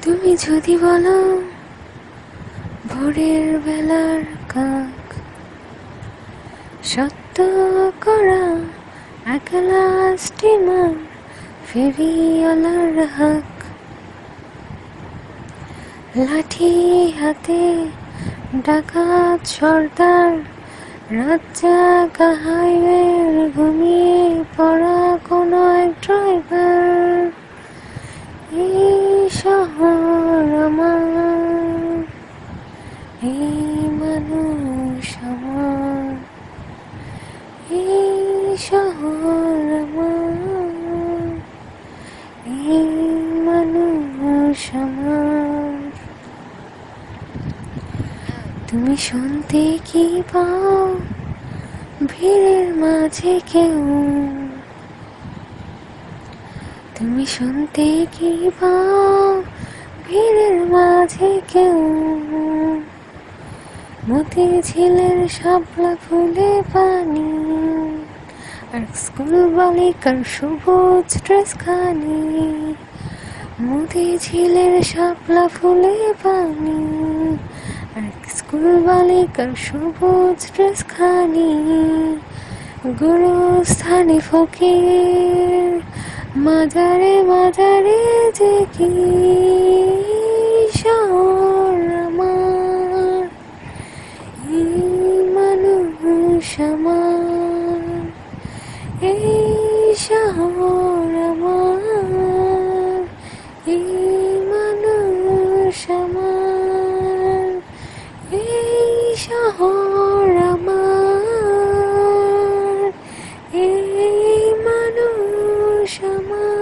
তুমি যদি বলো ভোরের বেলার কাক, সত্য করা একলা স্টিমার, ফেরিওয়ালার হাক, লাঠি হাতে ডাকাত সর্দার, রাত জাগা হাইওয়ের ঘুমিয়ে পড়া কোনো এক ড্রাইভার। এই শহর আমার, এই মানুষ আমার, এই শহর আমার, এই মানুষ আমার। তুমি শুনতে কি পাও ভিড়ের মাঝে কেউ? তুমি শুনতে কি পাও ভিড়ের মাঝে কেউ? মতিঝিলের শাপলা ফুলে পানি, আর স্কুল বালিকার সবুজ ড্রেস খানি। মতিঝিলের শাপলা ফুলে পানি, আর স্কুল বালিকার সবুজ ড্রেস খানি। গুরুস্থানে ফকির, মাজারে মাজারে যে কি শহর আমার, এই মানুষ আমার, এই শহর আমার, এই মানুষ আমার, এই শহর আমার, এই মানুষ আমার।